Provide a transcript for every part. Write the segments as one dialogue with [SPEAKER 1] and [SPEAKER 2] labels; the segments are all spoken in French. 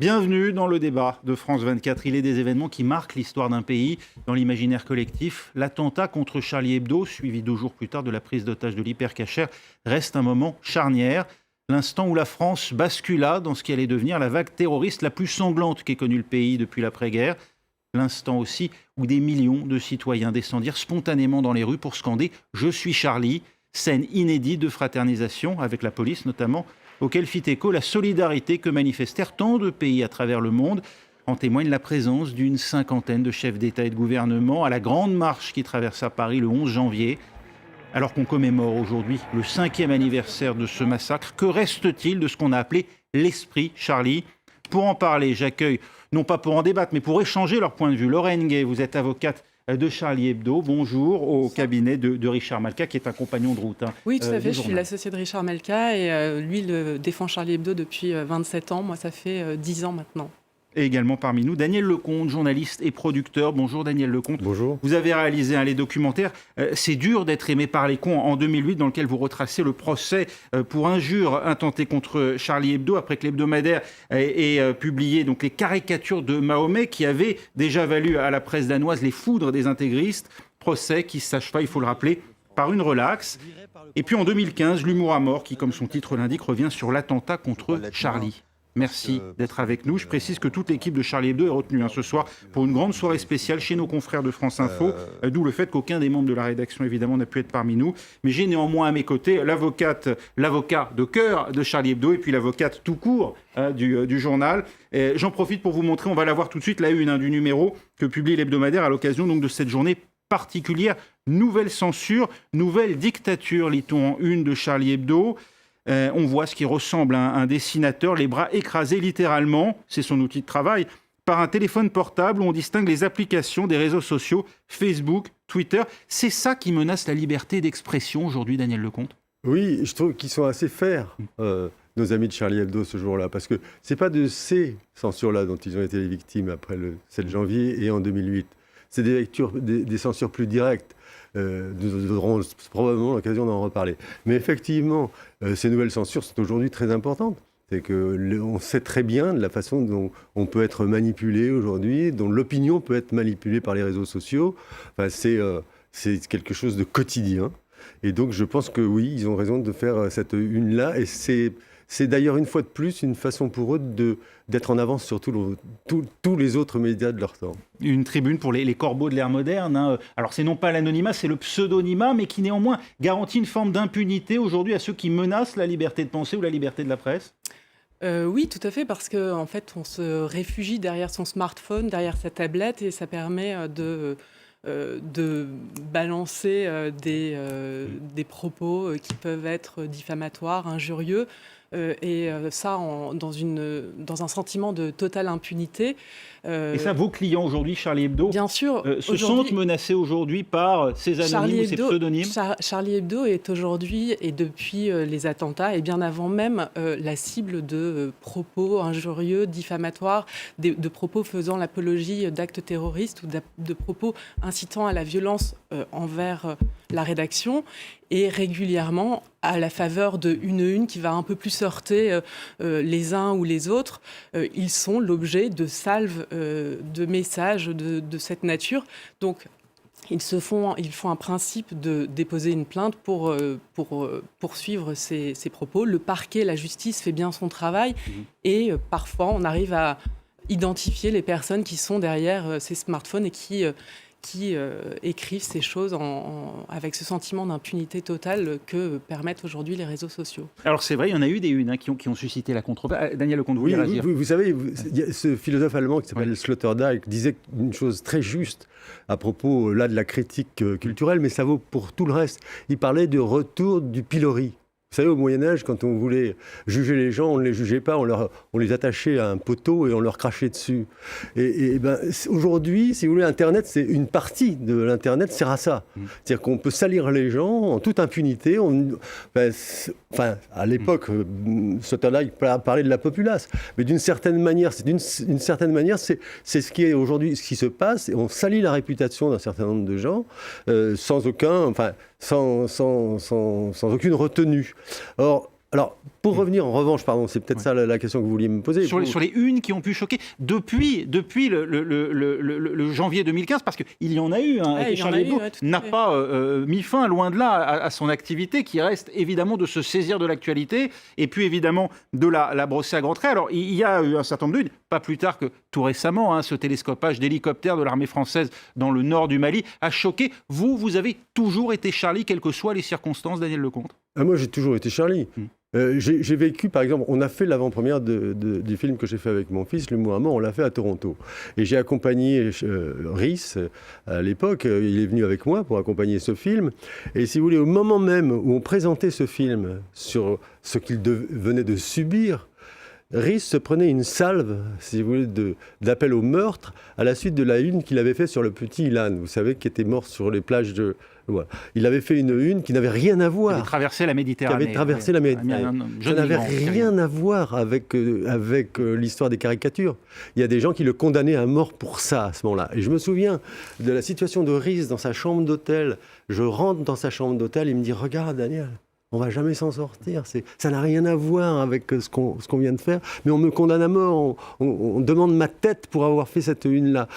[SPEAKER 1] Bienvenue dans le débat de France 24. Il est des événements qui marquent l'histoire d'un pays dans l'imaginaire collectif. L'attentat contre Charlie Hebdo, suivi 2 jours plus tard de la prise d'otage de l'hypercacher, reste un moment charnière. L'instant où la France bascula dans ce qui allait devenir la vague terroriste la plus sanglante qu'ait connue le pays depuis l'après-guerre. L'instant aussi où des millions de citoyens descendirent spontanément dans les rues pour scander « Je suis Charlie », scène inédite de fraternisation, avec la police notamment, auquel fit écho la solidarité que manifestèrent tant de pays à travers le monde. En témoigne la présence d'une 50aine de chefs d'État et de gouvernement à la grande marche qui traversa Paris le 11 janvier. Alors qu'on commémore aujourd'hui le 5e anniversaire de ce massacre, que reste-t-il de ce qu'on a appelé l'esprit Charlie ? Pour en parler, j'accueille, non pas pour en débattre, mais pour échanger leur point de vue. Lorraine Gay, vous êtes avocate de Charlie Hebdo. Bonjour, au cabinet de Richard Malka, qui est un compagnon de route.
[SPEAKER 2] Oui, tout à fait. Je suis l'associé de Richard Malka et lui, il défend Charlie Hebdo depuis 27 ans. Moi, ça fait 10 ans maintenant.
[SPEAKER 1] Et également parmi nous, Daniel Lecomte, journaliste et producteur. Bonjour Daniel Lecomte.
[SPEAKER 3] Bonjour.
[SPEAKER 1] Vous avez réalisé un documentaire « C'est dur d'être aimé par les cons » en 2008, dans lequel vous retracez le procès pour injure intenté contre Charlie Hebdo, après que l'hebdomadaire ait publié donc, les caricatures de Mahomet qui avaient déjà valu à la presse danoise les foudres des intégristes. Procès qui s'acheva, il faut le rappeler, par une relaxe. Et puis en 2015, l'humour à mort qui, comme son titre l'indique, revient sur l'attentat contre Charlie. Merci d'être avec nous. Je précise que toute l'équipe de Charlie Hebdo est retenue ce soir pour une grande soirée spéciale chez nos confrères de France Info, d'où le fait qu'aucun des membres de la rédaction, évidemment, n'a pu être parmi nous. Mais j'ai néanmoins à mes côtés l'avocat de cœur de Charlie Hebdo et puis l'avocate tout court du journal. J'en profite pour vous montrer, on va la voir tout de suite, la une du numéro que publie l'hebdomadaire à l'occasion donc, de cette journée particulière. Nouvelle censure, nouvelle dictature, lit-on en une de Charlie Hebdo. On voit ce qui ressemble à un dessinateur, les bras écrasés littéralement, c'est son outil de travail, par un téléphone portable où on distingue les applications des réseaux sociaux, Facebook, Twitter. C'est ça qui menace la liberté d'expression aujourd'hui, Daniel Lecomte ?
[SPEAKER 3] Oui, je trouve qu'ils sont assez fers, nos amis de Charlie Hebdo, ce jour-là, parce que ce n'est pas de ces censures-là dont ils ont été les victimes après le 7 janvier et en 2008. C'est des censures plus directes. Nous aurons probablement l'occasion d'en reparler. Mais effectivement, ces nouvelles censures sont aujourd'hui très importantes. C'est qu'on sait très bien de la façon dont on peut être manipulé aujourd'hui, dont l'opinion peut être manipulée par les réseaux sociaux. Enfin, c'est quelque chose de quotidien. Et donc, je pense que oui, ils ont raison de faire cette une-là. Et c'est d'ailleurs, une fois de plus, une façon pour eux d'être en avance sur tous les autres médias de leur temps.
[SPEAKER 1] Une tribune pour les corbeaux de l'ère moderne. Alors, c'est non pas l'anonymat, c'est le pseudonymat, mais qui néanmoins garantit une forme d'impunité aujourd'hui à ceux qui menacent la liberté de penser ou la liberté de la presse.
[SPEAKER 2] Oui, tout à fait, parce qu'en fait, on se réfugie derrière son smartphone, derrière sa tablette, et ça permet de balancer des propos qui peuvent être diffamatoires, injurieux, et ça dans un sentiment de totale impunité.
[SPEAKER 1] Et ça, vos clients aujourd'hui, Charlie Hebdo,
[SPEAKER 2] bien sûr,
[SPEAKER 1] se sentent menacés aujourd'hui par ces anonymes ou ces pseudonymes.
[SPEAKER 2] Charlie Hebdo est aujourd'hui, et depuis les attentats, et bien avant même, la cible de propos injurieux, diffamatoires, de propos faisant l'apologie d'actes terroristes ou de propos incitant à la violence envers la rédaction. Et régulièrement, à la faveur de une qui va un peu plus heurter les uns ou les autres, ils sont l'objet de salves de messages de cette nature. Donc, ils font un principe de déposer une plainte pour poursuivre ces propos. Le parquet, la justice fait bien son travail et parfois on arrive à identifier les personnes qui sont derrière ces smartphones et qui écrivent ces choses avec ce sentiment d'impunité totale que permettent aujourd'hui les réseaux sociaux.
[SPEAKER 1] Alors c'est vrai, il y en a eu des unes qui ont suscité la controverse. Daniel Lecomte, vous voulez réagir ?
[SPEAKER 3] Vous savez, ce philosophe allemand qui s'appelle Sloterdijk disait une chose très juste à propos là de la critique culturelle, mais ça vaut pour tout le reste. Il parlait de retour du pilori. Vous savez, au Moyen-Âge, quand on voulait juger les gens, on ne les jugeait pas, on les attachait à un poteau et on leur crachait dessus. Et ben, aujourd'hui, si vous voulez, Internet, c'est une partie de l'Internet sert à ça. C'est-à-dire qu'on peut salir les gens en toute impunité. À l'époque, Sloterdijk parlait de la populace, mais d'une certaine manière, c'est ce qui est aujourd'hui, ce qui se passe. Et on salit la réputation d'un certain nombre de gens sans aucune retenue. Or, Alors, pour revenir en revanche, pardon, c'est peut-être ça la question que vous vouliez me poser.
[SPEAKER 1] Sur les unes qui ont pu choquer depuis le janvier 2015, parce qu'il y en a eu. Et Charlie Hebdo n'a pas mis fin, loin de là, à son activité, qui reste évidemment de se saisir de l'actualité, et puis évidemment de la brosser à grands traits. Alors, il y a eu un certain nombre d'unes, pas plus tard que tout récemment, ce télescopage d'hélicoptères de l'armée française dans le nord du Mali a choqué. Vous avez toujours été Charlie, quelles que soient les circonstances, Daniel Lecomte?
[SPEAKER 3] Moi, j'ai toujours été Charlie. J'ai vécu, par exemple, on a fait l'avant-première du film que j'ai fait avec mon fils, L'humour à mort, on l'a fait à Toronto. Et j'ai accompagné Rhys à l'époque, il est venu avec moi pour accompagner ce film. Et si vous voulez, au moment même où on présentait ce film sur ce qu'il venait de subir, Rhys se prenait une salve, si vous voulez, d'appel au meurtre à la suite de la une qu'il avait fait sur le petit Ilan, vous savez, qui était mort sur les plages de... Voilà. Il avait fait une une qui n'avait rien à voir.
[SPEAKER 1] Il avait traversé la Méditerranée.
[SPEAKER 3] Qui avait traversé la Méditerranée. Ça n'avait rien à voir avec l'histoire des caricatures. Il y a des gens qui le condamnaient à mort pour ça, à ce moment-là. Et je me souviens de la situation de Rhys dans sa chambre d'hôtel. Je rentre dans sa chambre d'hôtel, il me dit « Regarde, Daniel, on va jamais s'en sortir. Ça n'a rien à voir avec ce qu'on vient de faire. Mais on me condamne à mort. On demande ma tête pour avoir fait cette une-là. »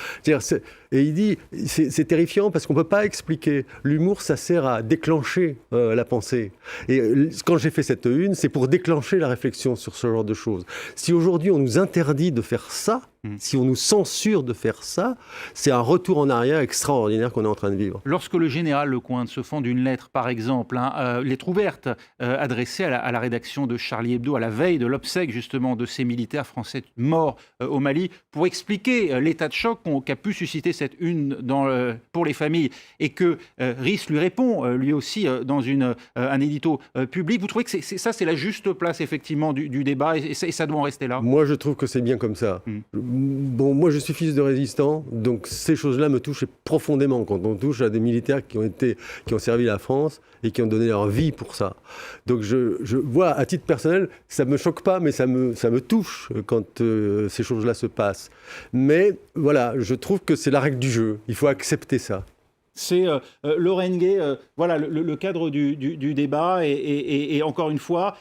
[SPEAKER 3] Et il dit, c'est terrifiant parce qu'on ne peut pas expliquer. L'humour, ça sert à déclencher la pensée. Et quand j'ai fait cette une, c'est pour déclencher la réflexion sur ce genre de choses. Si aujourd'hui on nous interdit de faire ça, si on nous censure de faire ça, c'est un retour en arrière extraordinaire qu'on est en train de vivre.
[SPEAKER 1] Lorsque le général Lecointe se fend d'une lettre, par exemple, lettre ouverte, adressée à la rédaction de Charlie Hebdo, à la veille de l'obsèque justement de ces militaires français morts au Mali, pour expliquer l'état de choc qu'a pu susciter cette une pour les familles, et que Rhys lui répond, lui aussi, dans un édito public, vous trouvez que c'est la juste place effectivement du débat, et ça doit en rester là?
[SPEAKER 3] Moi, je trouve que c'est bien comme ça. Bon, moi, je suis fils de résistant, donc ces choses-là me touchent profondément quand on touche à des militaires qui ont servi la France et qui ont donné leur vie pour ça. Donc, je vois, à titre personnel, ça me choque pas, mais ça me touche quand ces choses-là se passent. Mais voilà, je trouve que c'est la règle du jeu. Il faut accepter ça.
[SPEAKER 1] C'est Lorraine Gay, voilà le cadre du débat, et encore une fois,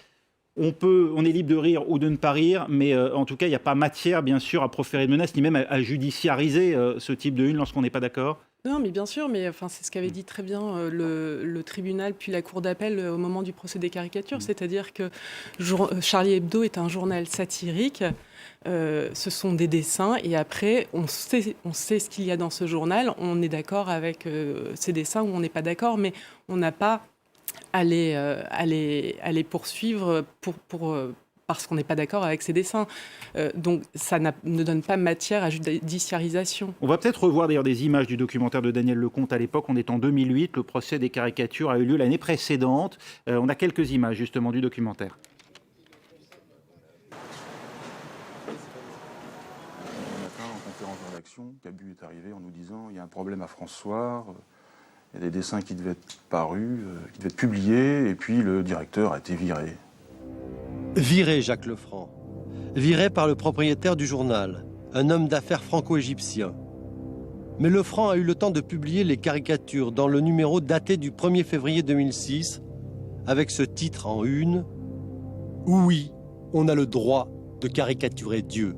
[SPEAKER 1] on est libre de rire ou de ne pas rire, mais en tout cas, il n'y a pas matière, bien sûr, à proférer de menaces, ni même à judiciariser ce type de une lorsqu'on n'est pas d'accord.
[SPEAKER 2] Non, mais bien sûr, mais c'est ce qu'avait dit très bien le tribunal puis la cour d'appel au moment du procès des caricatures, c'est-à-dire que Charlie Hebdo est un journal satirique. Ce sont des dessins, et après on sait ce qu'il y a dans ce journal, on est d'accord avec ces dessins ou on n'est pas d'accord, mais on n'a pas à les poursuivre parce qu'on n'est pas d'accord avec ces dessins. Donc ça ne donne pas matière à judiciarisation.
[SPEAKER 1] On va peut-être revoir d'ailleurs des images du documentaire de Daniel Lecomte à l'époque. On est en 2008, le procès des caricatures a eu lieu l'année précédente. On a quelques images justement du documentaire.
[SPEAKER 4] Cabu est arrivé en nous disant il y a un problème à François, il y a des dessins qui devaient être parus, qui devaient être publiés, et puis le directeur a été viré.
[SPEAKER 5] Viré, Jacques Lefranc. Viré par le propriétaire du journal, un homme d'affaires franco-égyptien. Mais Lefranc a eu le temps de publier les caricatures dans le numéro daté du 1er février 2006, avec ce titre en une « Oui, on a le droit de caricaturer Dieu ».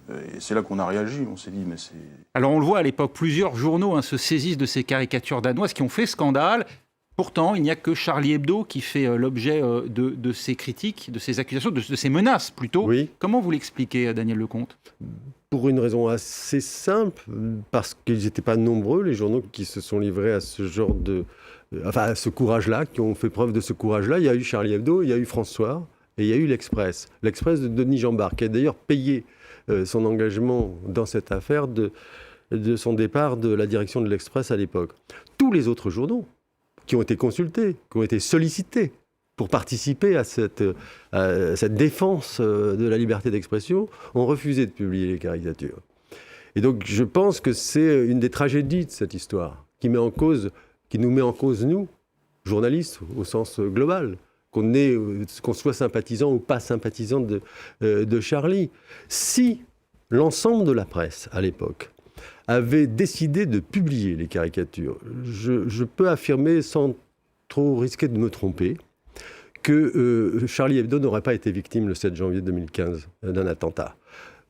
[SPEAKER 4] Et c'est là qu'on a réagi, on s'est dit, mais c'est...
[SPEAKER 1] Alors on le voit à l'époque, plusieurs journaux se saisissent de ces caricatures danoises qui ont fait scandale. Pourtant, il n'y a que Charlie Hebdo qui fait l'objet de ces critiques, de ces accusations, de ces menaces plutôt.
[SPEAKER 3] Oui.
[SPEAKER 1] Comment vous l'expliquez, Daniel Lecomte?
[SPEAKER 3] Pour une raison assez simple, parce qu'ils n'étaient pas nombreux, les journaux qui se sont livrés à ce genre à ce courage-là, qui ont fait preuve de ce courage-là. Il y a eu Charlie Hebdo, il y a eu François, et il y a eu l'Express. L'Express de Denis Jambard, qui a d'ailleurs payé son engagement dans cette affaire de son départ de la direction de l'Express à l'époque. Tous les autres journaux qui ont été consultés, qui ont été sollicités pour participer à cette défense de la liberté d'expression, ont refusé de publier les caricatures. Et donc je pense que c'est une des tragédies de cette histoire qui nous met en cause, nous, journalistes, au sens global. Qu'on soit sympathisant ou pas sympathisant de Charlie. Si l'ensemble de la presse, à l'époque, avait décidé de publier les caricatures, je peux affirmer sans trop risqué de me tromper, que Charlie Hebdo n'aurait pas été victime le 7 janvier 2015 d'un attentat.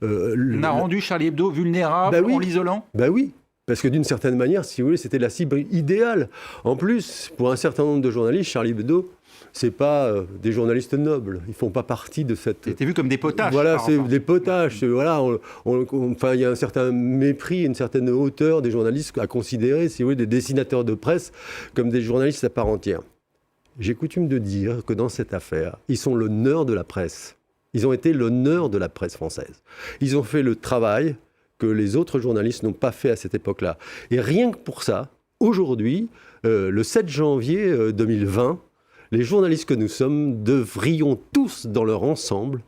[SPEAKER 1] On a rendu Charlie Hebdo vulnérable en l'isolant ?
[SPEAKER 3] Ben oui, parce que d'une certaine manière, si vous voulez, c'était la cible idéale. En plus, pour un certain nombre de journalistes, Charlie Hebdo, c'est pas des journalistes nobles. Ils font pas partie de cette...
[SPEAKER 1] C'était vu comme des potaches.
[SPEAKER 3] Voilà, c'est des potaches. Voilà, enfin, il y a un certain mépris, une certaine hauteur des journalistes à considérer, si vous voulez, des dessinateurs de presse comme des journalistes à part entière. J'ai coutume de dire que dans cette affaire, ils sont l'honneur de la presse. Ils ont été l'honneur de la presse française. Ils ont fait le travail que les autres journalistes n'ont pas fait à cette époque-là. Et rien que pour ça, aujourd'hui, le 7 janvier 2020, les journalistes que nous sommes devrions tous, dans leur ensemble,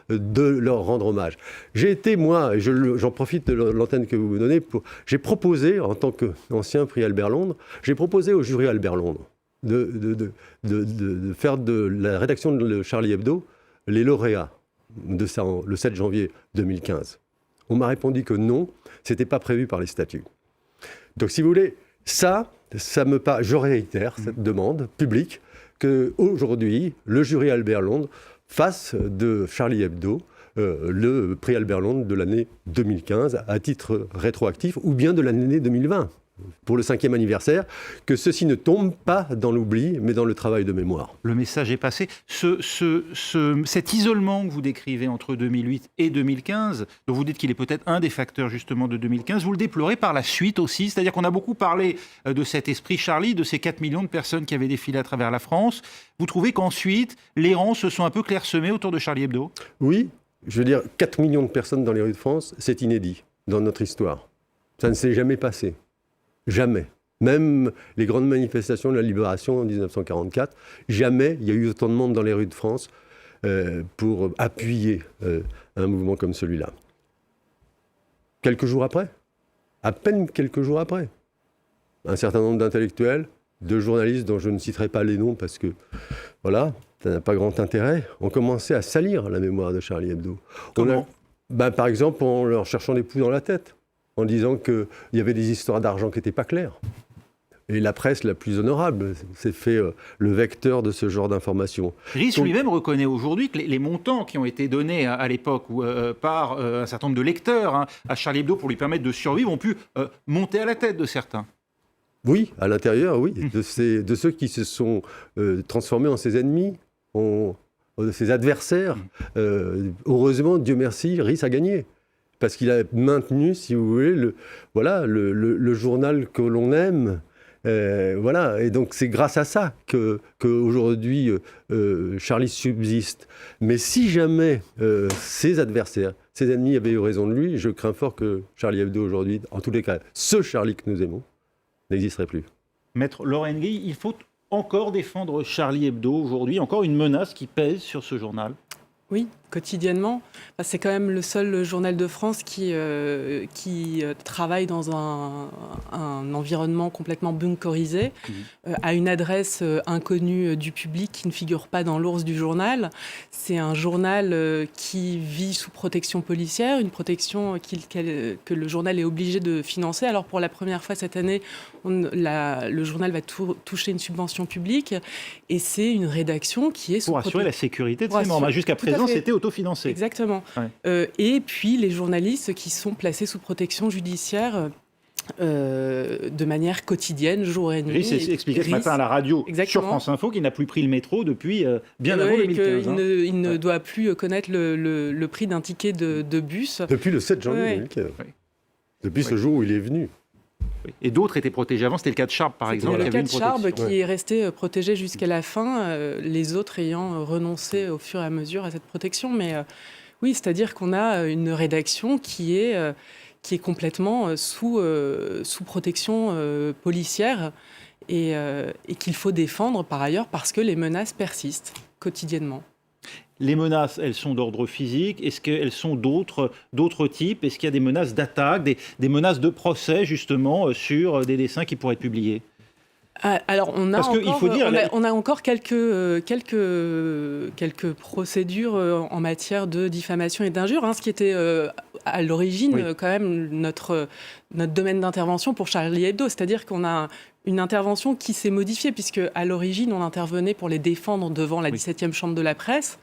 [SPEAKER 3] de leur rendre hommage. J'ai été, moi, et j'en profite de l'antenne que vous me donnez, j'ai proposé, en tant qu'ancien prix Albert Londres, j'ai proposé au jury Albert Londres de faire de la rédaction de Charlie Hebdo les lauréats de ça le 7 janvier 2015. On m'a répondu que non, c'était pas prévu par les statuts. Donc si vous voulez, ça me paraît, je réitère cette demande publique qu'aujourd'hui, le jury Albert Londres fasse de Charlie Hebdo le prix Albert Londres de l'année 2015 à titre rétroactif ou bien de l'année 2020. Pour le 5e anniversaire, que ceci ne tombe pas dans l'oubli, mais dans le travail de mémoire.
[SPEAKER 1] Le message est passé. Cet isolement que vous décrivez entre 2008 et 2015, dont vous dites qu'il est peut-être un des facteurs justement de 2015, vous le déplorez par la suite aussi, c'est-à-dire qu'on a beaucoup parlé de cet esprit Charlie, de ces 4 millions de personnes qui avaient défilé à travers la France. Vous trouvez qu'ensuite, les rangs se sont un peu clairsemés autour de Charlie Hebdo ?
[SPEAKER 3] Oui, je veux dire, 4 millions de personnes dans les rues de France, c'est inédit dans notre histoire. Ça ne s'est jamais passé. Jamais. Même les grandes manifestations de la Libération en 1944, jamais il y a eu autant de monde dans les rues de France pour appuyer un mouvement comme celui-là. Quelques jours après, à peine quelques jours après, un certain nombre d'intellectuels, de journalistes dont je ne citerai pas les noms parce que, voilà, ça n'a pas grand intérêt, ont commencé à salir la mémoire de Charlie Hebdo.
[SPEAKER 1] Comment ?
[SPEAKER 3] Par exemple, en leur cherchant des poux dans la tête, en disant qu'il y avait des histoires d'argent qui n'étaient pas claires. Et la presse la plus honorable s'est fait le vecteur de ce genre d'informations.
[SPEAKER 1] Riss lui-même reconnaît aujourd'hui que les montants qui ont été donnés à l'époque par un certain nombre de lecteurs à Charlie Hebdo pour lui permettre de survivre ont pu monter à la tête de certains.
[SPEAKER 3] Oui, à l'intérieur, oui, de ceux qui se sont transformés en ses ennemis, en ses adversaires. Heureusement, Dieu merci, Riss a gagné. Parce qu'il a maintenu, si vous voulez, le journal que l'on aime. Voilà. Et donc, c'est grâce à ça qu'aujourd'hui, Charlie subsiste. Mais si jamais ses adversaires, ses ennemis avaient eu raison de lui, je crains fort que Charlie Hebdo aujourd'hui, en tous les cas, ce Charlie que nous aimons, n'existerait plus.
[SPEAKER 1] Maître Laurent Guy, il faut encore défendre Charlie Hebdo aujourd'hui, encore une menace qui pèse sur ce journal.
[SPEAKER 2] Oui, quotidiennement. C'est quand même le seul journal de France qui travaille dans un environnement complètement bunkerisé, à une adresse inconnue du public qui ne figure pas dans l'ours du journal. C'est un journal qui vit sous protection policière, une protection que le journal est obligé de financer. Alors pour la première fois cette année, le journal va toucher une subvention publique et c'est une rédaction qui est sous
[SPEAKER 1] pour assurer la sécurité de ses membres. Jusqu'à présent, c'était autofinancé.
[SPEAKER 2] Exactement.
[SPEAKER 1] Ouais.
[SPEAKER 2] Et puis les journalistes qui sont placés sous protection judiciaire de manière quotidienne, jour et nuit.
[SPEAKER 1] Riss expliquait ce matin à la radio sur France Info qu'il n'a plus pris le métro depuis bien avant 2015.
[SPEAKER 2] Il ne doit plus connaître le prix d'un ticket de bus.
[SPEAKER 3] Depuis le 7 janvier 2015. Oui. Depuis ce jour où il est venu.
[SPEAKER 1] Et d'autres étaient protégés avant, c'était le cas de Charb par exemple.
[SPEAKER 2] C'était le cas de Charb qui est resté protégé jusqu'à la fin, les autres ayant renoncé au fur et à mesure à cette protection. Mais oui, c'est-à-dire qu'on a une rédaction qui est complètement sous protection policière et qu'il faut défendre par ailleurs parce que les menaces persistent quotidiennement.
[SPEAKER 1] Les menaces, elles sont d'ordre physique. Est-ce qu'elles sont d'autres types ? Est-ce qu'il y a des menaces d'attaque, des menaces de procès, justement, sur des dessins qui pourraient être publiés ?
[SPEAKER 2] Alors, on a encore quelques procédures en matière de diffamation et d'injure, ce qui était à l'origine quand même notre domaine d'intervention pour Charlie Hebdo. C'est-à-dire qu'on a Une intervention qui s'est modifiée, puisque à l'origine, on intervenait pour les défendre devant la 17e chambre de la presse,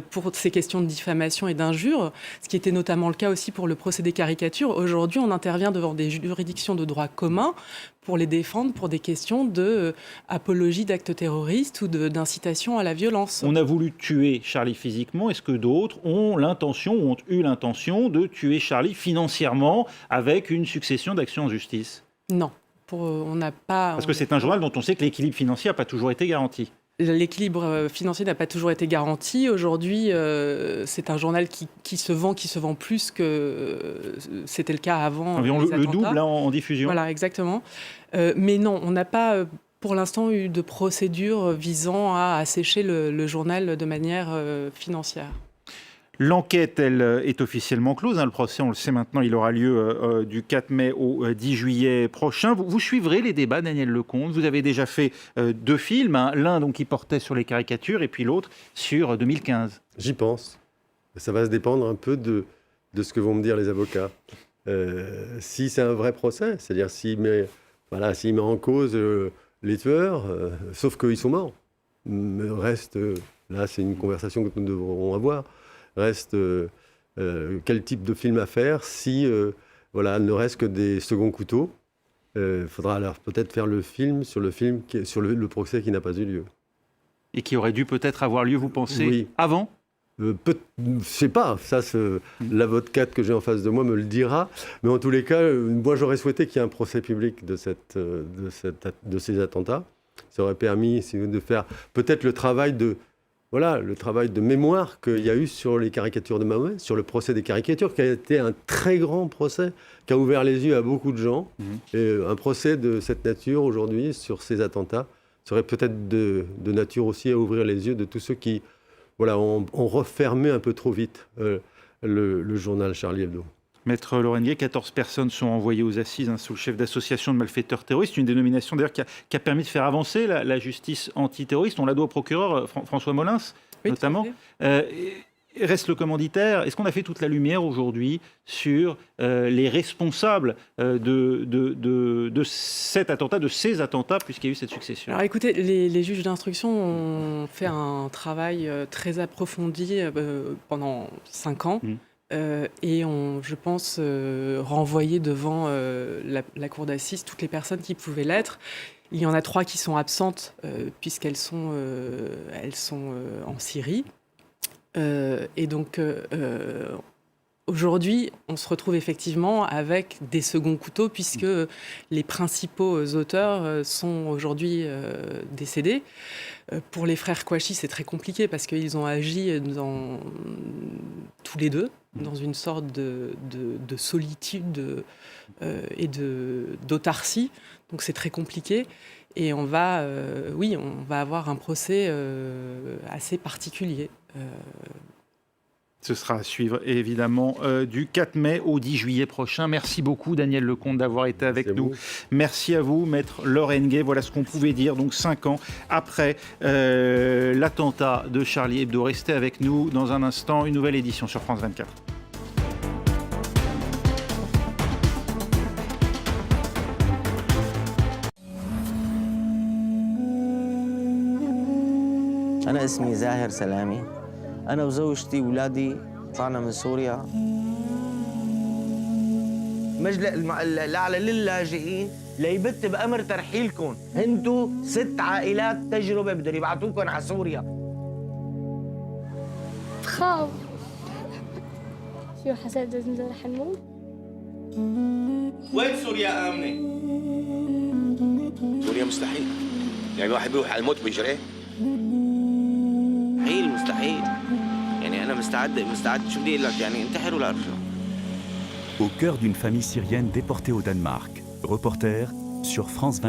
[SPEAKER 2] pour ces questions de diffamation et d'injure, ce qui était notamment le cas aussi pour le procès des caricatures. Aujourd'hui, on intervient devant des juridictions de droit commun pour les défendre pour des questions d'apologie d'actes terroristes ou d'incitation à la violence.
[SPEAKER 1] On a voulu tuer Charlie physiquement. Est-ce que d'autres ont l'intention ou ont eu l'intention de tuer Charlie financièrement avec une succession d'actions en justice?
[SPEAKER 2] Non. On n'a pas...
[SPEAKER 1] Parce que c'est un journal dont on sait que l'équilibre financier n'a pas toujours été garanti.
[SPEAKER 2] L'équilibre financier n'a pas toujours été garanti. Aujourd'hui, c'est un journal qui se vend plus que c'était le cas avant.
[SPEAKER 1] Environ le double là, en diffusion.
[SPEAKER 2] Voilà, exactement. Mais non, on n'a pas pour l'instant eu de procédure visant à assécher le journal de manière financière.
[SPEAKER 1] L'enquête, elle, est officiellement close. Le procès, on le sait maintenant, il aura lieu du 4 mai au 10 juillet prochain. Vous suivrez les débats, Daniel Lecomte. Vous avez déjà fait 2 films. L'un donc, qui portait sur les caricatures et puis l'autre sur 2015.
[SPEAKER 3] J'y pense. Ça va se dépendre un peu de ce que vont me dire les avocats. Si c'est un vrai procès, c'est-à-dire s'il met en cause les tueurs, sauf qu'ils sont morts. Reste, là c'est une conversation que nous devrons avoir. Reste quel type de film à faire si ne reste que des seconds couteaux. Il faudra alors peut-être faire le film sur le procès qui n'a pas eu lieu.
[SPEAKER 1] Et qui aurait dû peut-être avoir lieu, vous pensez,
[SPEAKER 3] oui.
[SPEAKER 1] Avant
[SPEAKER 3] je ne sais pas, ça, l'avocate que j'ai en face de moi me le dira. Mais en tous les cas, moi j'aurais souhaité qu'il y ait un procès public de ces attentats. Ça aurait permis de faire peut-être le travail de mémoire qu'il y a eu sur les caricatures de Mahomet, sur le procès des caricatures, qui a été un très grand procès, qui a ouvert les yeux à beaucoup de gens. Et un procès de cette nature, aujourd'hui, sur ces attentats, serait peut-être de nature aussi à ouvrir les yeux de tous ceux qui ont refermé un peu trop vite le journal Charlie Hebdo.
[SPEAKER 1] Maître Laurent Nguet, 14 personnes sont envoyées aux assises sous le chef d'association de malfaiteurs terroristes, une dénomination d'ailleurs qui a permis de faire avancer la justice antiterroriste. On la doit au procureur François Molins, oui, notamment. Reste le commanditaire. Est-ce qu'on a fait toute la lumière aujourd'hui sur les responsables de cet attentat, de ces attentats, puisqu'il y a eu cette succession?
[SPEAKER 2] Alors écoutez, les juges d'instruction ont fait un travail très approfondi pendant 5 ans. Et ont, je pense, renvoyé devant la cour d'assises toutes les personnes qui pouvaient l'être. Il y en a 3 qui sont absentes puisqu'elles sont, en Syrie. Et donc, aujourd'hui, on se retrouve effectivement avec des seconds couteaux puisque les principaux auteurs sont aujourd'hui décédés. Pour les frères Kouachi, c'est très compliqué parce qu'ils ont agi tous les deux dans une sorte de solitude et d'autarcie. Donc c'est très compliqué. Et on va avoir un procès assez particulier.
[SPEAKER 1] Ce sera à suivre, évidemment, du 4 mai au 10 juillet prochain. Merci beaucoup, Daniel Lecomte, d'avoir été avec nous. Merci à vous, Maître Laurent Nguet. Voilà ce qu'on pouvait dire, donc 5 ans après l'attentat de Charlie Hebdo. Restez avec nous dans un instant, une nouvelle édition sur France 24.
[SPEAKER 6] أنا اسمي زاهر سلامي أنا وزوجتي وولادي طلعنا من سوريا مجلس الأعلى للاجئين ليبت بأمر ترحيلكم انتو 6 عائلات تجربة بدهم يبعتوكم على سوريا
[SPEAKER 7] بخاف شو حسيت إذا رح نموت
[SPEAKER 8] وين سوريا آمنة؟ سوريا مستحيل يعني واحد بيروح على الموت بيجريه
[SPEAKER 6] مستحيل يعني أنا مستعد شو بدي أقول لك يعني انتحر ولا أرجع.
[SPEAKER 9] Au cœur d'une famille syrienne déportée au Danemark. Reporter sur France 24.